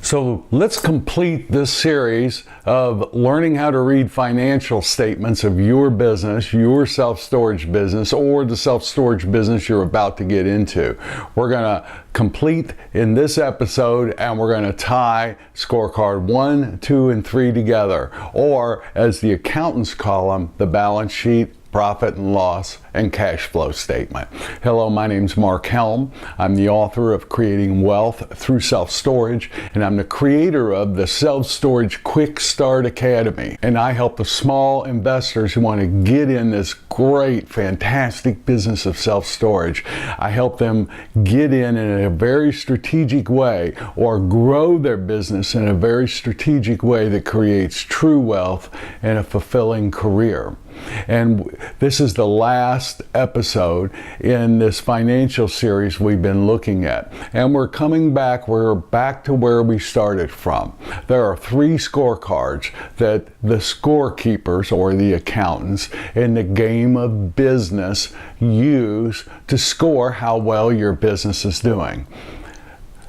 So let's complete this series of learning how to read financial statements of your business, your self-storage business, or the self-storage business you're about to get into. We're going to complete in this episode, and we're going to tie scorecard 1, 2, and 3 together, or as the accountants call them, the balance sheet, profit and loss, and cash flow statement. Hello, my name's Mark Helm. I'm the author of Creating Wealth Through Self-Storage, and I'm the creator of the Self-Storage Quick Start Academy. And I help the small investors who want to get in this great, fantastic business of self-storage. I help them get in a very strategic way, or grow their business in a very strategic way that creates true wealth and a fulfilling career. And this is the last episode in this financial series we've been looking at. And we're back to where we started from. There are 3 scorecards that the scorekeepers, or the accountants, in the game of business use to score how well your business is doing.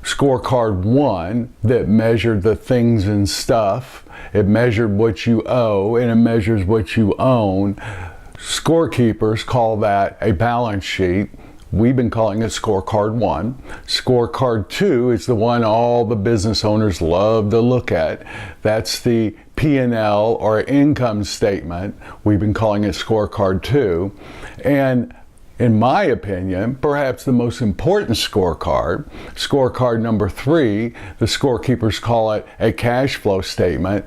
Scorecard 1, that measured the things and stuff. It measured what you owe, and it measures what you own. Scorekeepers call that a balance sheet. We've been calling it scorecard 1. Scorecard 2 is the one all the business owners love to look at. That's the P&L, or income statement. We've been calling it scorecard 2. And in my opinion, perhaps the most important scorecard, scorecard number 3, the scorekeepers call it a cash flow statement.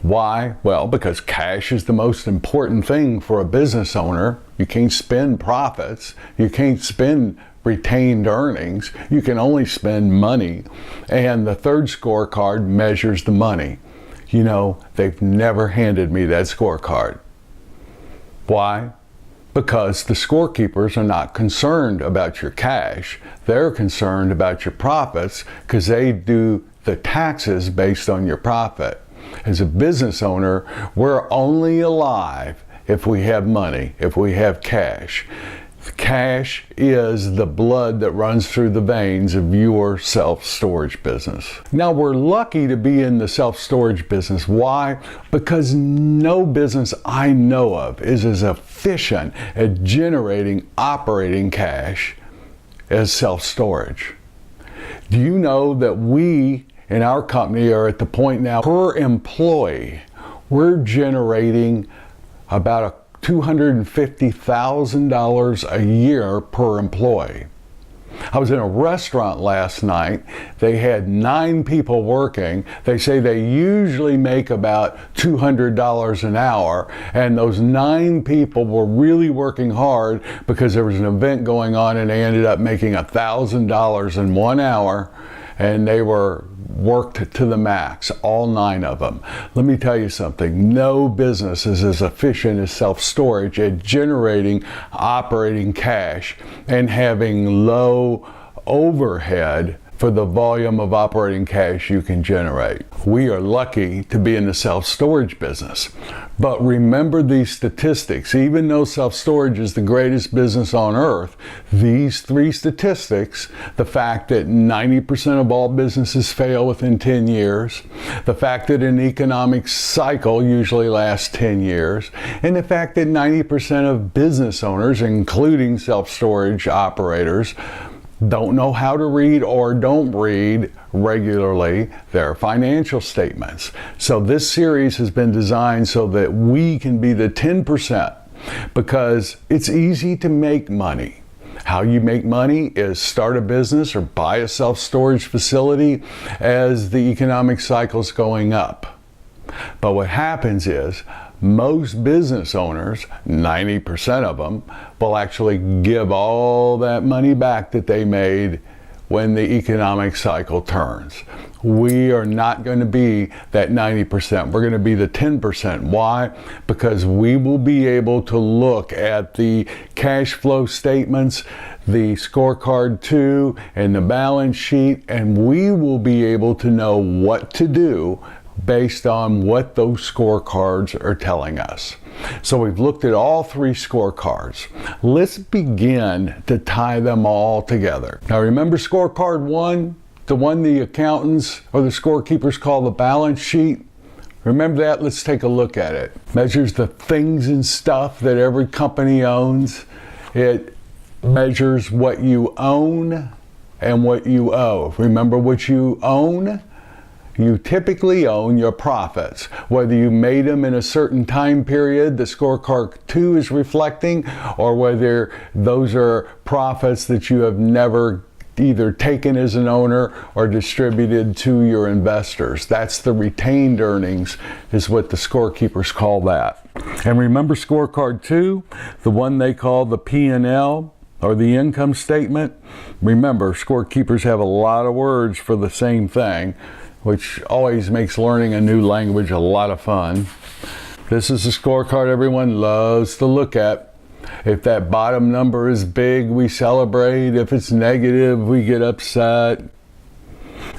Why? Well, because cash is the most important thing for a business owner. You can't spend profits. You can't spend retained earnings. You can only spend money. And the 3rd scorecard measures the money. You know, they've never handed me that scorecard. Why? Because the scorekeepers are not concerned about your cash. They're concerned about your profits, because they do the taxes based on your profit. As a business owner, we're only alive if we have money, if we have cash. Cash is the blood that runs through the veins of your self-storage business. Now, we're lucky to be in the self-storage business. Why? Because no business I know of is as efficient at generating operating cash as self-storage. Do you know that we in our company are at the point now, per employee, we're generating about $250,000 a year per employee. I was in a restaurant last night. They had 9 people working. They say they usually make about $200 an hour, and those 9 people were really working hard because there was an event going on, and they ended up making $1,000 in 1 hour, and they were worked to the max, all 9 of them. Let me tell you something, no business is as efficient as self-storage at generating operating cash and having low overhead for the volume of operating cash you can generate. We are lucky to be in the self-storage business. But remember these statistics. Even though self-storage is the greatest business on earth, these 3 statistics, the fact that 90% of all businesses fail within 10 years, the fact that an economic cycle usually lasts 10 years, and the fact that 90% of business owners, including self-storage operators, don't know how to read or don't read regularly their financial statements. So this series has been designed so that we can be the 10%, because it's easy to make money. How you make money is start a business or buy a self-storage facility as the economic cycle's going up. But what happens is most business owners, 90% of them, will actually give all that money back that they made when the economic cycle turns. We are not going to be that 90%. We're going to be the 10%. Why? Because we will be able to look at the cash flow statements, the scorecard 2, and the balance sheet, and we will be able to know what to do based on what those scorecards are telling us. So we've looked at all 3 scorecards. Let's begin to tie them all together. Now remember scorecard 1? the one the accountants or the scorekeepers call the balance sheet? Remember that? Let's take a look at it. Measures the things and stuff that every company owns. It measures what you own and what you owe. Remember what you own? You typically own your profits. Whether you made them in a certain time period, the scorecard 2 is reflecting, or whether those are profits that you have never either taken as an owner or distributed to your investors. That's the retained earnings, is what the scorekeepers call that. And remember scorecard 2, the one they call the P&L or the income statement? Remember, scorekeepers have a lot of words for the same thing, which always makes learning a new language a lot of fun. This is a scorecard everyone loves to look at. If that bottom number is big, we celebrate. If it's negative, we get upset.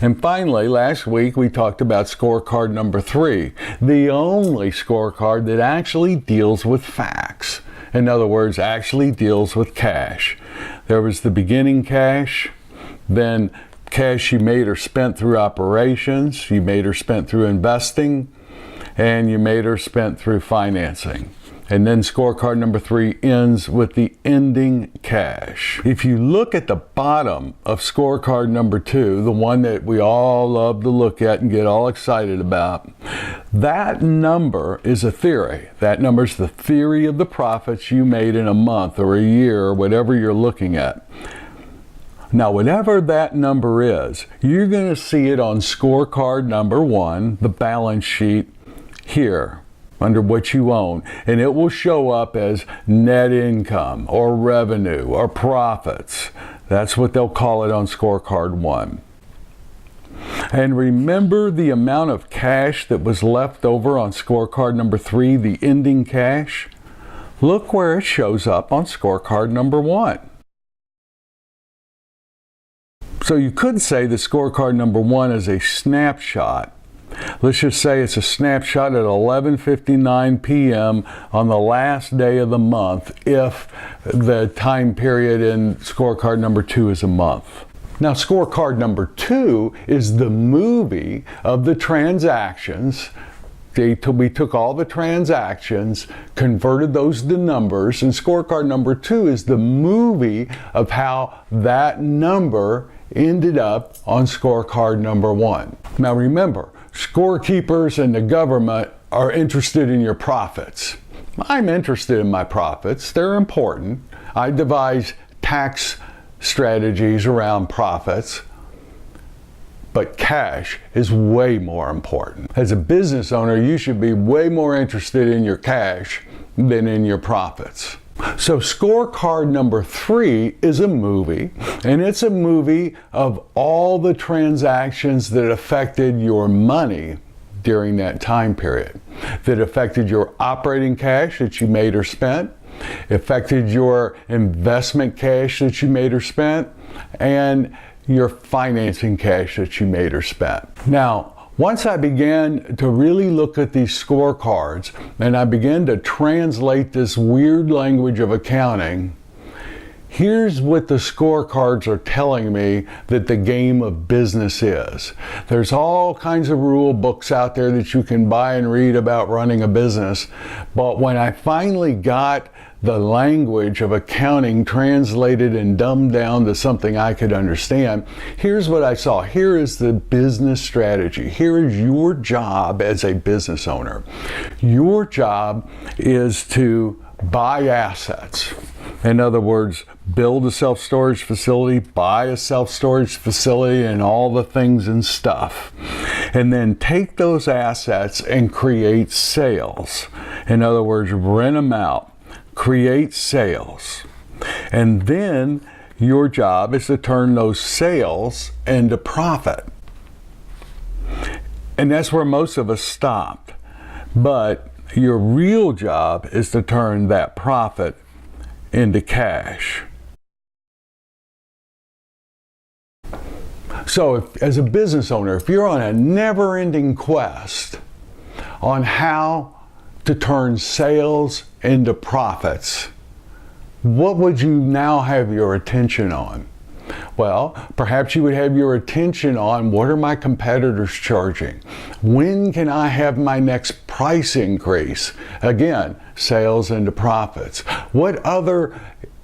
And finally, last week we talked about scorecard number 3, the only scorecard that actually deals with facts. In other words, actually deals with cash. There was the beginning cash, then cash you made or spent through operations, you made or spent through investing, and you made or spent through financing. And then scorecard number 3 ends with the ending cash. If you look at the bottom of scorecard number 2, the one that we all love to look at and get all excited about, that number is a theory. That number is the theory of the profits you made in a month or a year or whatever you're looking at. Now, whatever that number is, you're going to see it on scorecard number 1, the balance sheet, here, under what you own. And it will show up as net income or revenue or profits. That's what they'll call it on scorecard 1. And remember the amount of cash that was left over on scorecard number 3, the ending cash? Look where it shows up on scorecard number 1. So you could say the scorecard number 1 is a snapshot. Let's just say it's a snapshot at 11:59 p.m. on the last day of the month if the time period in scorecard number 2 is a month. Now scorecard number 2 is the movie of the transactions. We took all the transactions, converted those to numbers, and scorecard number 2 is the movie of how that number ended up on scorecard number 1. Now remember, scorekeepers and the government are interested in your profits. I'm interested in my profits. They're important. I devise tax strategies around profits. But cash is way more important. As a business owner, you should be way more interested in your cash than in your profits. So scorecard number 3 is a movie, and it's a movie of all the transactions that affected your money during that time period, that affected your operating cash that you made or spent, affected your investment cash that you made or spent, and your financing cash that you made or spent. Now, once I began to really look at these scorecards and I began to translate this weird language of accounting, here's what the scorecards are telling me that the game of business is. There's all kinds of rule books out there that you can buy and read about running a business, but when I finally got the language of accounting translated and dumbed down to something I could understand, here's what I saw. Here is the business strategy. Here is your job as a business owner. Your job is to buy assets. In other words, build a self-storage facility, buy a self-storage facility and all the things and stuff. And then take those assets and create sales. In other words, rent them out. Create sales. And then your job is to turn those sales into profit. And that's where most of us stopped. But your real job is to turn that profit into cash. So as a business owner, if you're on a never-ending quest on how to turn sales into profits, what would you now have your attention on? Well, perhaps you would have your attention on what are my competitors charging? When can I have my next price increase? Again, sales into profits. What other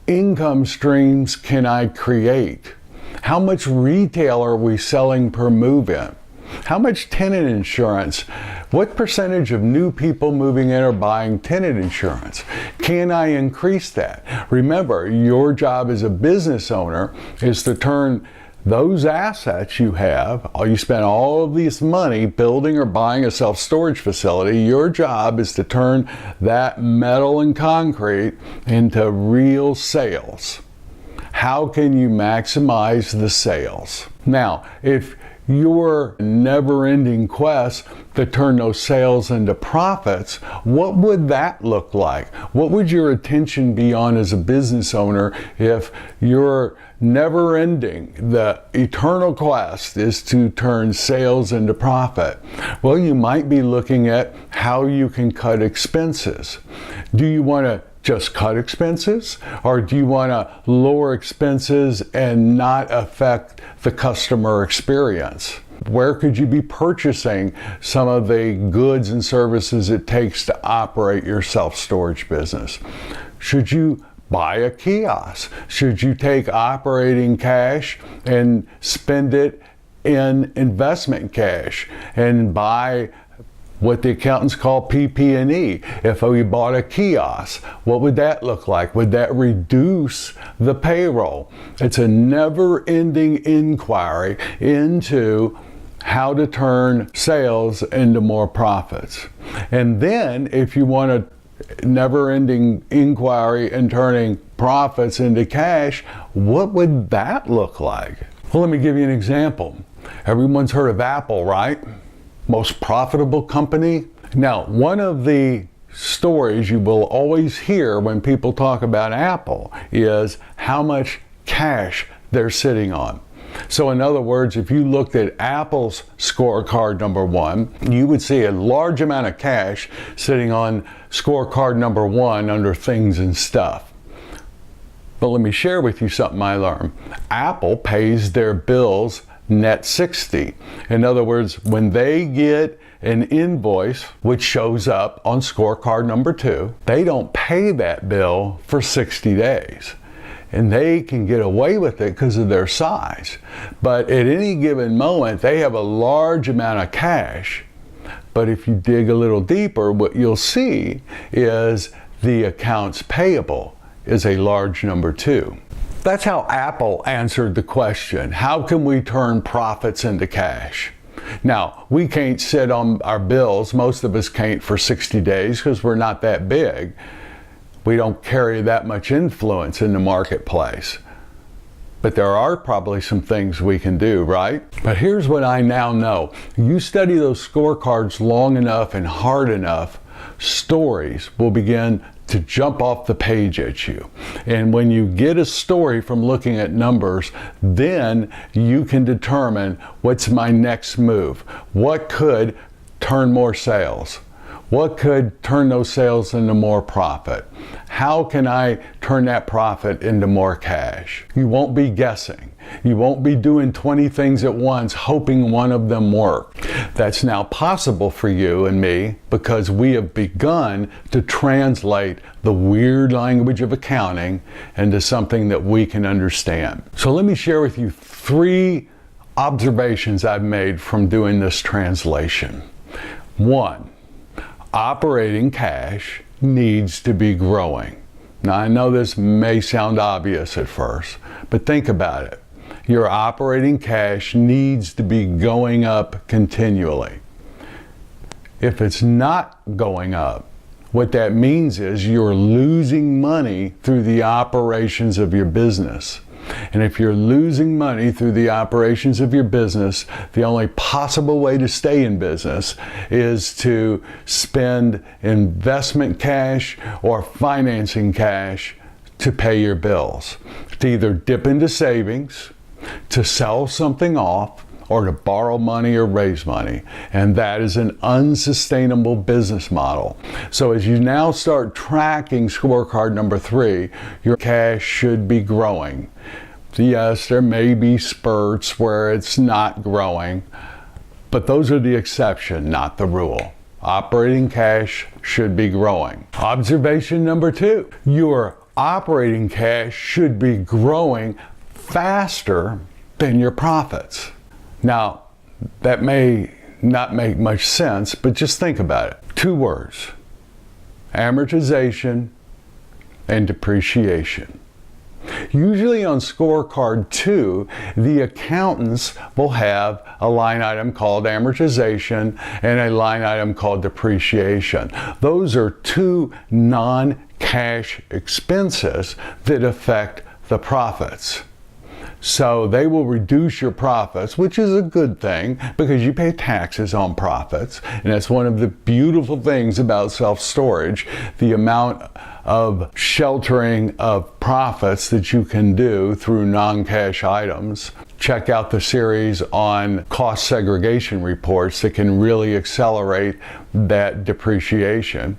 income streams can I create? How much retail are we selling per move-in? How much tenant insurance? What percentage of new people moving in are buying tenant insurance? Can I increase that? Remember, your job as a business owner is to turn those assets you have, you spend all of this money building or buying a self-storage facility, your job is to turn that metal and concrete into real sales. How can you maximize the sales? Now, if your never-ending quest to turn those sales into profits, what would that look like? What would your attention be on as a business owner if your never-ending, the eternal quest is to turn sales into profit? Well, you might be looking at how you can cut expenses. Do you want to just cut expenses, or do you want to lower expenses and not affect the customer experience? Where could you be purchasing some of the goods and services it takes to operate your self-storage business? Should you buy a kiosk? Should you take operating cash and spend it in investment cash and buy what the accountants call PP&E? If we bought a kiosk, what would that look like? Would that reduce the payroll? It's a never-ending inquiry into how to turn sales into more profits. And then if you want a never-ending inquiry in turning profits into cash, what would that look like? Well, let me give you an example. Everyone's heard of Apple, right? Most profitable company. Now, one of the stories you will always hear when people talk about Apple is how much cash they're sitting on. So in other words, if you looked at Apple's scorecard number 1, you would see a large amount of cash sitting on scorecard number 1 under things and stuff. But let me share with you something I learned. Apple pays their bills net 60. In other words, when they get an invoice which shows up on scorecard number 2, they don't pay that bill for 60 days. And they can get away with it because of their size. But at any given moment, they have a large amount of cash. But if you dig a little deeper, what you'll see is the accounts payable is a large number 2. That's how Apple answered the question, how can we turn profits into cash? Now, we can't sit on our bills, most of us can't for 60 days because we're not that big. We don't carry that much influence in the marketplace. But there are probably some things we can do, right? But here's what I now know. You study those scorecards long enough and hard enough, stories will begin to jump off the page at you. And when you get a story from looking at numbers, then you can determine what's my next move. What could turn more sales? What could turn those sales into more profit? How can I turn that profit into more cash? You won't be guessing. You won't be doing 20 things at once hoping one of them work. That's now possible for you and me because we have begun to translate the weird language of accounting into something that we can understand. So let me share with you 3 observations I've made from doing this translation. 1, operating cash needs to be growing. Now, I know this may sound obvious at first, but think about it. Your operating cash needs to be going up continually. If it's not going up, what that means is you're losing money through the operations of your business. And if you're losing money through the operations of your business, the only possible way to stay in business is to spend investment cash or financing cash to pay your bills. To either dip into savings, to sell something off, or to borrow money or raise money. And that is an unsustainable business model. So as you now start tracking scorecard number 3, your cash should be growing. Yes, there may be spurts where it's not growing, but those are the exception, not the rule. Operating cash should be growing. Observation number 2, your operating cash should be growing faster than your profits. Now, that may not make much sense, but just think about it. 2 words: amortization and depreciation. Usually on scorecard 2, the accountants will have a line item called amortization and a line item called depreciation. Those are 2 non-cash expenses that affect the profits. So they will reduce your profits, which is a good thing because you pay taxes on profits. And that's one of the beautiful things about self-storage, the amount of sheltering of profits that you can do through non-cash items. Check out the series on cost segregation reports that can really accelerate that depreciation.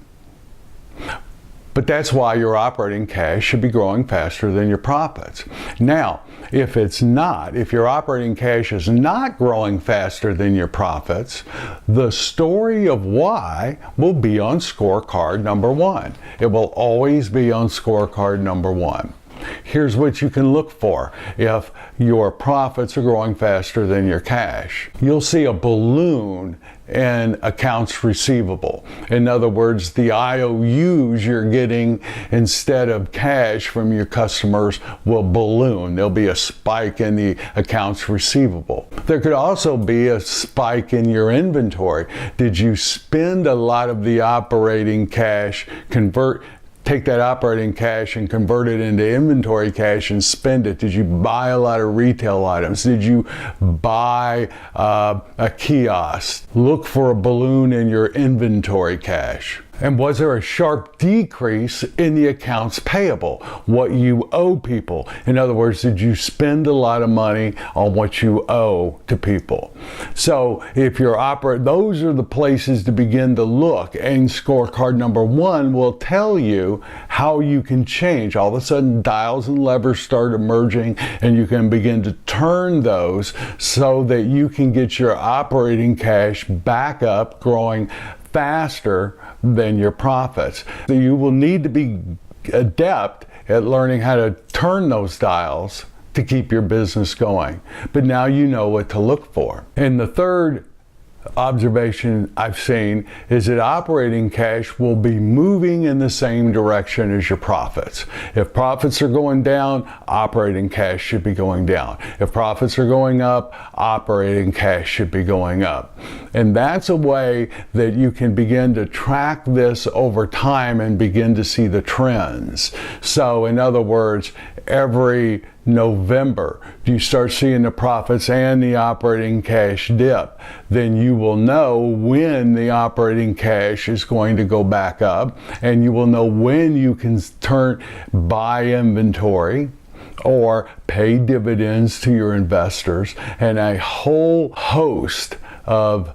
But that's why your operating cash should be growing faster than your profits. Now, if it's not, if your operating cash is not growing faster than your profits, the story of why will be on scorecard number 1. It will always be on scorecard number 1. Here's what you can look for if your profits are growing faster than your cash. You'll see a balloon in accounts receivable. In other words, the IOUs you're getting instead of cash from your customers will balloon. There'll be a spike in the accounts receivable. There could also be a spike in your inventory. Did you spend a lot of the operating cash, take that operating cash and convert it into inventory cash and spend it? Did you buy a lot of retail items? Did you buy a kiosk? Look for a balloon in your inventory cash. And was there a sharp decrease in the accounts payable, what you owe people? In other words, did you spend a lot of money on what you owe to people? So if you're those are the places to begin to look, and scorecard number 1 will tell you how you can change. All of a sudden, dials and levers start emerging, and you can begin to turn those so that you can get your operating cash back up, growing faster than your profits. So you will need to be adept at learning how to turn those dials to keep your business going. But now you know what to look for. And the third observation I've seen is that operating cash will be moving in the same direction as your profits. If profits are going down, operating cash should be going down. If profits are going up, operating cash should be going up. And that's a way that you can begin to track this over time and begin to see the trends. So in other words, every November, you start seeing the profits and the operating cash dip, then you will know when the operating cash is going to go back up, and you will know when you can buy inventory or pay dividends to your investors, and a whole host of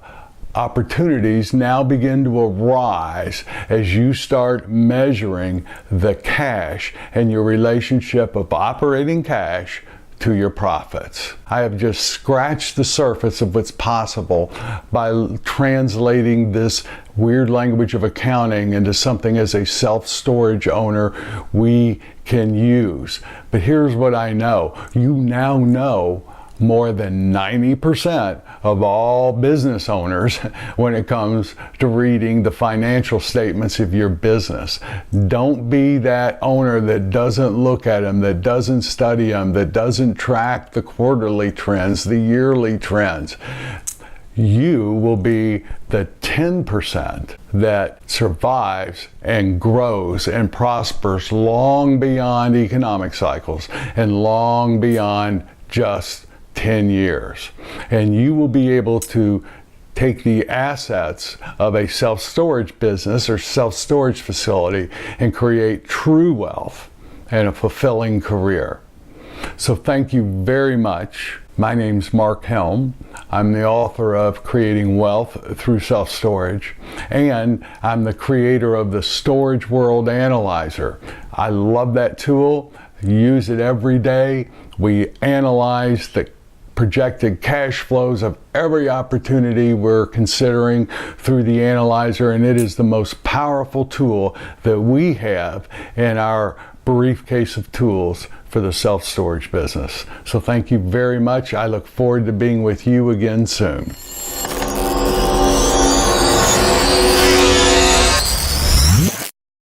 opportunities now begin to arise as you start measuring the cash and your relationship of operating cash to your profits. I have just scratched the surface of what's possible by translating this weird language of accounting into something as a self-storage owner we can use. But here's what I know. You now know more than 90% of all business owners when it comes to reading the financial statements of your business. Don't be that owner that doesn't look at them, that doesn't study them, that doesn't track the quarterly trends, the yearly trends. You will be the 10% that survives and grows and prospers long beyond economic cycles and long beyond just 10 years. And you will be able to take the assets of a self-storage business or self-storage facility and create true wealth and a fulfilling career. So thank you very much. My name's Mark Helm. I'm the author of Creating Wealth Through Self-Storage, and I'm the creator of the Storage World Analyzer. I love that tool. use it every day. We analyze the projected cash flows of every opportunity we're considering through the analyzer, and it is the most powerful tool that we have in our briefcase of tools for the self-storage business. So thank you very much. I look forward to being with you again soon.